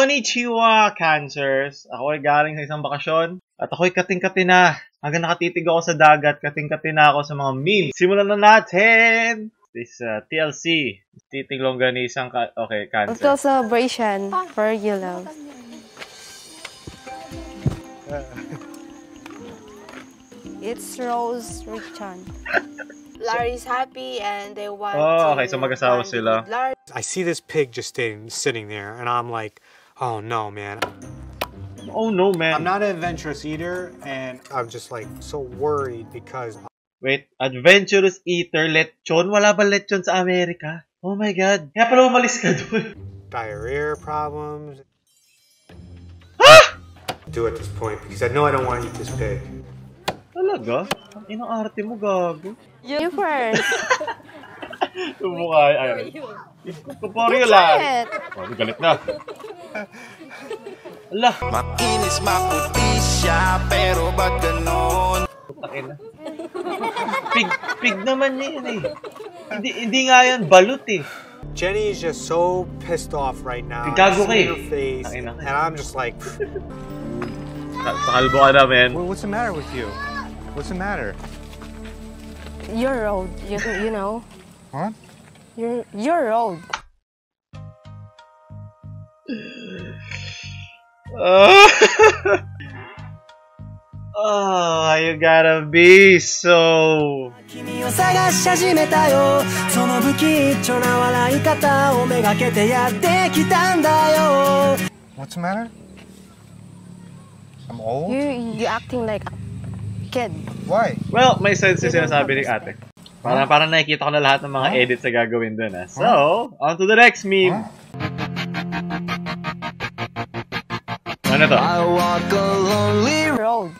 Konnichiwa, Cancers! Ako ay galing sa isang bakasyon at ako'y kating-kati na. Hanggang nakatitig ako sa dagat, kating-kati na ako sa mga memes. Simulan na natin! This TLC. Titing longganisang okay, Cancer. Little celebration for you, love. It's Rose Richon. Larry's happy and they want to okay, so mag-asawa sila. I see this pig just sitting there and I'm like, oh no, man. Oh no, man. I'm not an adventurous eater and I'm just like so worried because... Wait, adventurous eater, lechon? Wala ba lechon sa Amerika? Oh my God. Kaya pala umalis ka doon. Diarrhea problems. Ah! Do at this point because I know I don't want to eat this pig. Talaga? Ang inang arte mo, gago. You first. Tumukha, ayun. Kuporyo lang. Oh, galit na. Allah. Makinis maputi siya, pero ba't ganon? Takin na. Pig naman yan eh. Hindi nga yan, balut eh. Jenny is just so pissed off right now. Gago ka eh. And I'm just like... Pakalbo ka na, man. What's the matter with you? What's the matter? You're old, you know. What? You're old. Oh, you gotta be so... What's the matter? I'm old? You acting like a kid. Why? Well, may sense yung sinasabi ni ate. Parang nakikita ko na lahat ng mga edits na gagawin dun. So, on to the next meme. Ano to? I walk a lonely road.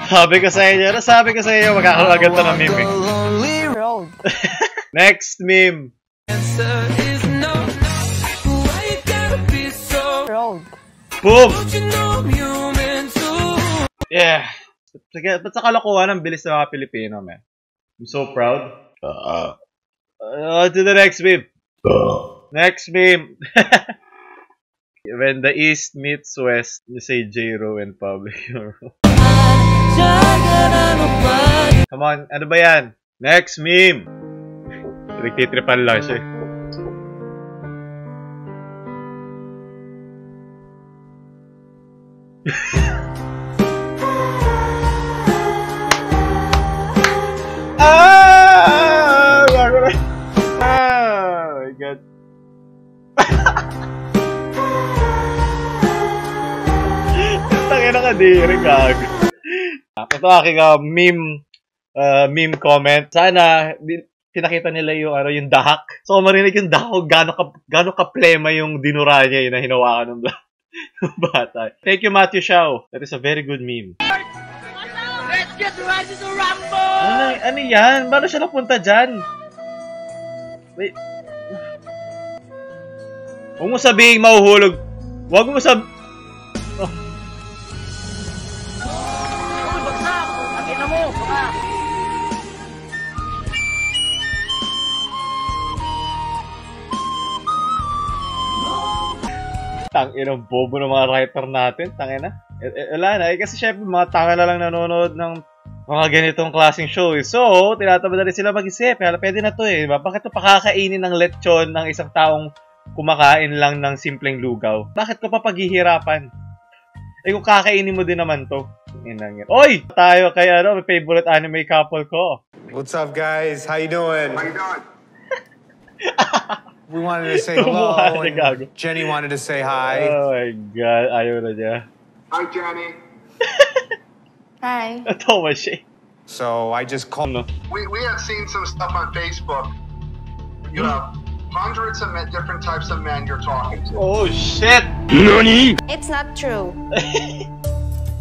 Sabi ko sa inyo, magkakalagan to ng meme. Road. Next meme. Road. Boom! Yeah. Ba't sa kalokohan ang bilis ng mga Pilipino, man? I'm so proud. To the next meme. Next meme. When the East meets West, you say J-Ro in public. Come on, ano ba yan? Next meme. Nagtitripan lang siya. Oh my God. Tangina ka diri, gago. Ito aking meme comment. Sana pinakita nila yung dahak. So marinig yung dahak, gaano ka-plema yung dinura niya na hinawakan ng bata. Thank you, Matthew Shao. That is a very good meme. Let's get ready to rumble! Ano yan? Paano siya napunta dyan? Wait. Huwag mo sabihin mahuhulog. Huwag mo sabihin... Oh. Tangina, bobo ng mga writer natin. Tangina. Wala na. Kasi syempre, mga tanga na lang nanonood ng mga ganitong klaseng show. So, tinatamad na rin sila mag-isip. Pwede na to eh. Bakit to pakakainin ng lechon ng isang taong kumakain lang ng simpleng lugaw? Bakit ko pa paghihirapan? Eh kung kakainin mo din naman to. Oy! Tayo kay may favorite anime couple ko. What's up, guys? How you doing? How you doing? We wanted to say hello, and Jenny wanted to say hi. Oh my God, ayaw na niya. Hi, Jenny. Hi. Natawa siya. So I just called. We have seen some stuff on Facebook. You have hundreds of different types of men you're talking to. Oh shit! NANI? It's not true.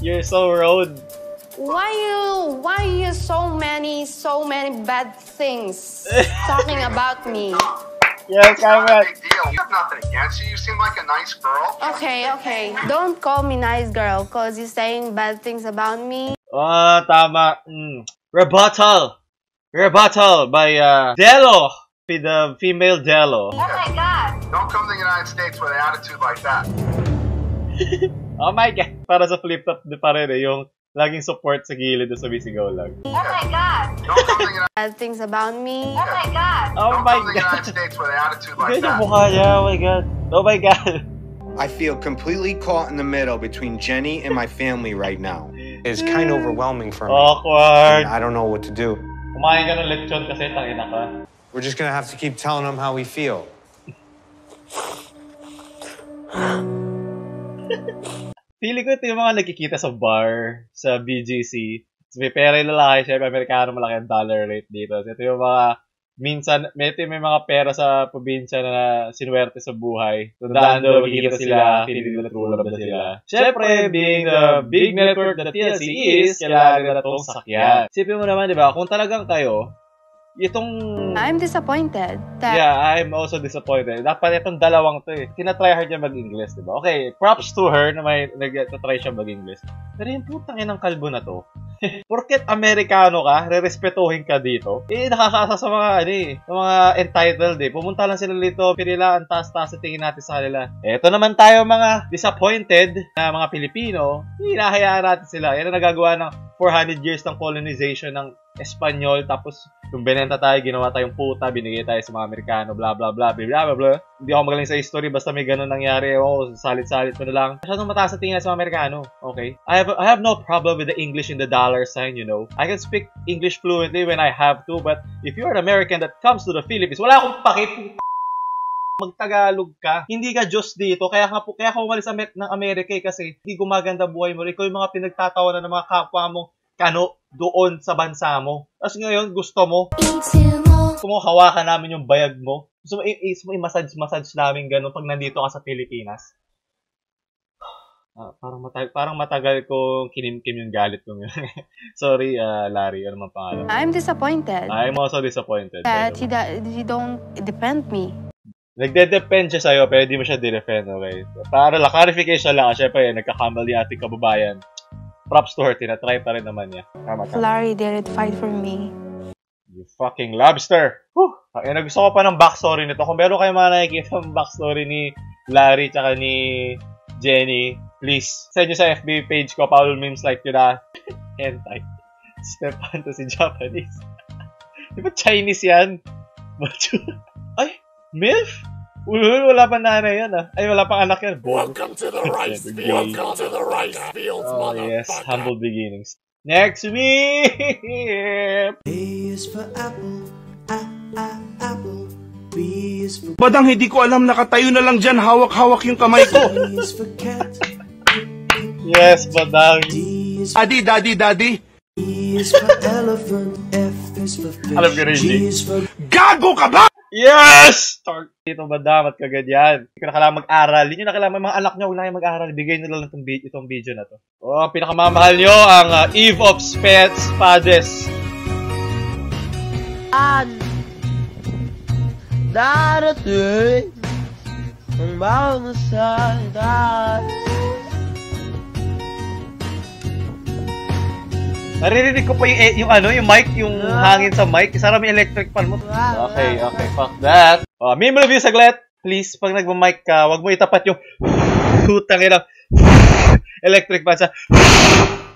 You're so rude. Why you so many bad things talking about me? Yes, It's not I'm a big deal. You have nothing against you. You seem like a nice girl. Okay. Don't call me nice girl because you're saying bad things about me. Tama. Rebuttal by Delo. The female Delo. Oh my God. Don't come to the United States with an attitude like that. Oh my God. Para sa flip-top pa rin eh, yung laging support sa gilid o sumisigaw lang. Oh my God. Don't come to the United Bad things about me. Oh my God. Oh Don't my come to the United God. States with an attitude like Ganyan yung that. mukha niya. Oh my God. Oh my God. I feel completely caught in the middle between Jenny and my family right now. It's kind of overwhelming for me. Awkward. I don't know what to do. Kumain ka ng lechon kasi tangina ka. We're just gonna have to keep telling them how we feel. Feeling ko ito yung mga nagkikita sa bar, sa BGC. So, may pera yung lalaki, syempre Amerikano malaki ang dollar rate dito. So, ito yung mga, minsan, may mga pera sa probinsya na sinuwerte sa buhay. So, daan doon, magkikita sila, feeling na true love na sila. Syempre, being the big network that TLC is, kailangan na itong sakyan. Sipin mo naman, di ba, kung talagang kayo, itong... I'm disappointed that Yeah, I'm also disappointed. Dapat itong dalawang to eh. Tinatry hard niya mag-English, di ba? Okay, props to her na may nag-try siya mag-English. Pero yung putang inang kalbo na to, porket Amerikano ka, re-respetuhin ka dito, eh nakakaasa sa mga, sa mga entitled eh. Pumunta lang sila dito, pinila, ang taas-taas sa tingin natin sa kanila. Eto naman tayo mga disappointed na mga Pilipino, hinahayaan natin sila. Yan ang nagagawa ng 400 years ng colonization ng Espanyol, tapos kung binenta tayo, ginawa tayong puta, binigay tayo sa mga Amerikano, blah blah blah, blah blah blah. Hindi ako magaling sa history, basta may ganun nangyari, salit-salit mo na lang. Masyadong mataas sa tingin sa mga Amerikano, okay? I have no problem with the English and the dollar sign, you know. I can speak English fluently when I have to, but if you're an American that comes to the Philippines, wala akong pakit mag-Tagalog ka, hindi ka Diyos dito, kaya ka umalis ng Amerika eh, kasi hindi gumaganda buhay mo. Ikaw yung mga pinagtatawanan ng mga kapwa mo kano doon sa bansa mo. Tapos ngayon, gusto mo hawakan namin yung bayag mo. Gusto mo i-massage namin ganun pag nandito ka sa Pilipinas. Parang matagal ko kinimkim yung galit ko. Sorry, Larry. Ano man pangalan? I'm disappointed I'm also disappointed. that he don't defend me. Nagde-depend siya sa'yo, pero di mo siya di-defend, okay? Para la clarification lang, syempre, nagkakamali ating kababayan. Props to her, tinatry pa rin naman niya. Tama. Larry didn't fight for me. You fucking lobster! Whew! Gusto ko pa ng backstory nito. Kung meron kayo mga nakikita ng backstory ni Larry tsaka ni Jenny, please, send nyo sa FB page ko, Paul Memes like yun na. Hentai. Step fantasy Japanese. Di ba Chinese yan? Ay! MILF? Wala pa nanay yan ah. Ay, wala pang anak yan. Welcome to the rice field. Welcome to the rice fields, oh, yes. Humble beginnings. Next week! A is for apple. Apple. B is for... Badang hindi ko alam, nakatayo na lang dyan, hawak-hawak yung kamay ko. C is for cat. Yes, badang. D is Daddy. E is for elephant. F is for fish. Alam ko rin, G is for... Gago ka ba? Yes! Start dito ba dapat kaganyan? Hindi ko na kailangan mag-aral. Hindi nyo na kailangan mga anak nyo, wala kayong mag-aral. Bigay nyo lang itong video na to. Oh, pinakamamahal nyo ang Eve of Spades. Darating ang mga salita. Naririnig ko pa yung mic, yung hangin sa mic. Isara mo yung electric fan mo. Okay, fuck that. Meme review saglit. Please, pag nagma-mic ka, wag mo itapat yung hutang ilang electric fan sa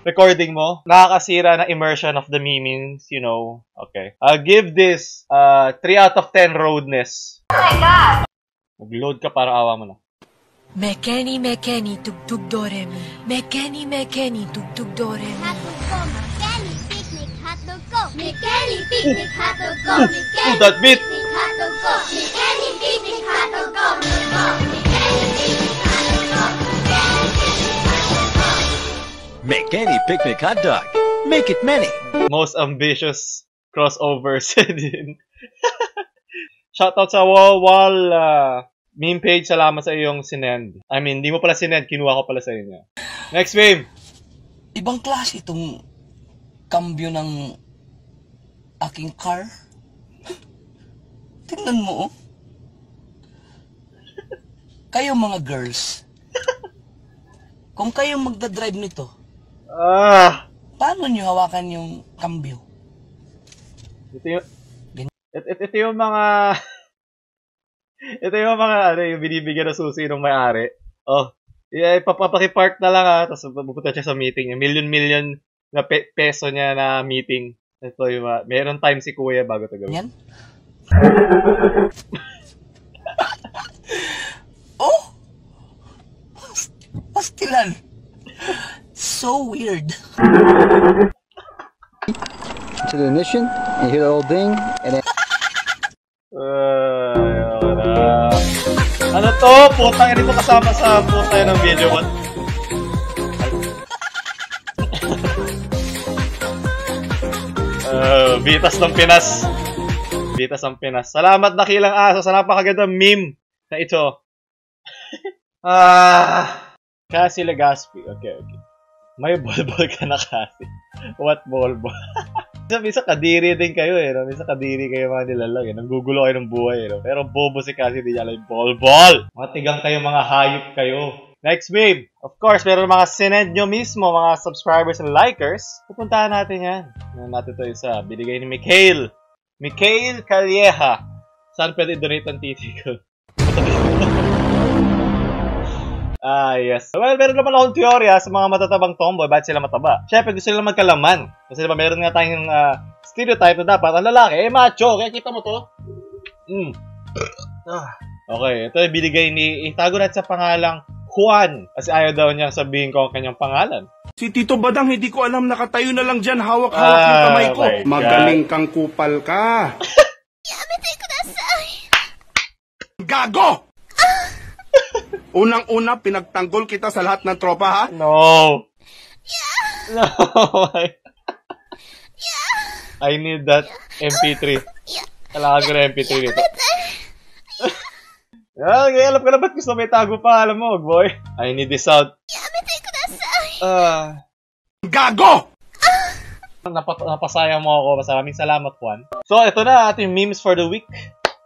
recording mo. Nakakasira na immersion of the memes, you know. Okay. I'll give this 3 out of 10 roadness. Oh my God! Mag-load ka para awa mo na. Mekeni, tugtug doremi. Mekeni, tugtug doremi. Mekeni, picnic, hotdog, go. Oh, that beat! Hotdog, go. Mekeni, picnic, hotdog, go. Mekeni, picnic, hotdog, go. Make any picnic hot dog. Make it many. Most ambitious crossovers din. Shoutout sa wall meme page. Salamat sa iyong sinend. I mean, di mo pala sinend, kinuha ko pala sa inyo. Next meme. Ibang klase itong kambyo ng aking car. Tingnan mo, oh. Kayo mga girls, kung kayo magdadrive nito, paano nyo hawakan yung kambyo? Ito yung mga Ito yung mga, yung binibigyan na susi ng may-ari. Oh, papakipark na lang tapos pupunta siya sa meeting. Yung million na peso niya na meeting. Ito yung, meron time si Kuya bago ito gawin. Yan? Oh! Pastilan! So weird. To the ignition, and you hear the old ding, and then... Ano to? Putang ina ito kasama sa putang ng video ko. Bitas ng Pinas. Bitas ng Pinas. Salamat Dakilang Aso sa napakagandang meme na ito. Cassie Legaspi. Okay. May ball ka na kasi. What ball? Minsan kadiri din kayo no? Minsan kadiri kayo mga nilalang Nanggugulo kayo ng buhay Pero bobo si Cassie, di niya alam yung ball. Mga tigang kayo, mga hayop kayo. Next meme. Of course, meron mga sinend nyo mismo, mga subscribers and likers. Pupuntahan natin yan. Natin ito isa. Binigay ni Mikhail. Mikhail Calleja. Saan pwede donate ang titi ko? Yes. Well, meron naman akong teorya sa mga matatabang tomboy. Bakit sila mataba? Siyempre, gusto nila magkalaman. Kasi diba, meron nga tayong stereotype na dapat ang lalaki, macho. Kaya kita mo to. Okay, ito yung binigay ni, itago natin sa pangalang Juan. Kasi ayaw daw niyang sabihin ko ang kanyang pangalan. Si Tito Badang, hindi ko alam, nakatayo na lang dyan, hawak-hawak yung kamay ko. Magaling kang kupal ka. Yamatay kudasai. Gago! Unang-una, pinagtanggol kita sa lahat ng tropa, ha? No. No. I need that MP3. Kailangan ko na MP3 dito. Alam ko na ba't gusto may tago pa, alam mo, boy. I need this out. Gago! Napasaya mo ako. Maraming salamat, Juan. So, ito na ating memes for the week.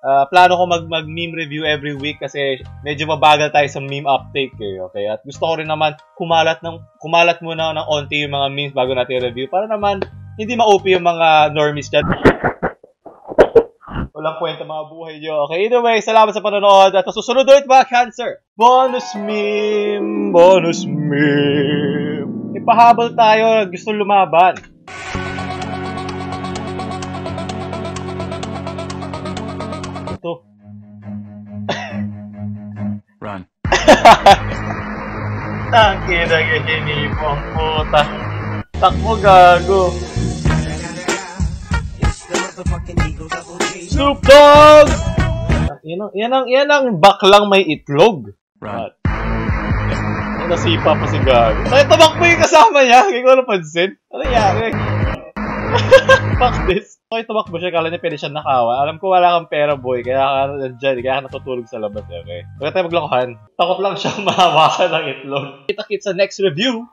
Plano ko mag-meme review every week kasi medyo mabagal tayo sa meme uptake okay? At gusto ko rin naman kumalat muna ng onti yung mga memes bago natin review para naman hindi ma-OP yung mga normies dyan. Walang kwenta mga buhay nyo. Okay, either way, salamat sa panonood at susunod ulit mga cancer. Bonus meme! Bonus meme! Ipahabol tayo, gusto lumaban. Ito. Run. Tangki na ganyan ang puta. Takbo gago. Snoop Dogg! Yan ang baklang may itlog. Run. Nasipa pa si gago. Ay, tabak mo yung kasama niya. Hindi ko napansin. Ano nangyari? Fuck this. Okay, tumakbo siya. Kala niya pwede siya nakawa. Alam ko wala kang pera, boy. Kaya ka nandyan. Kaya ka natutulog sa labas. Okay? Huwag tayo maglokohan. Takot lang siya mahawakan ng itlog. Kita-kits sa next review.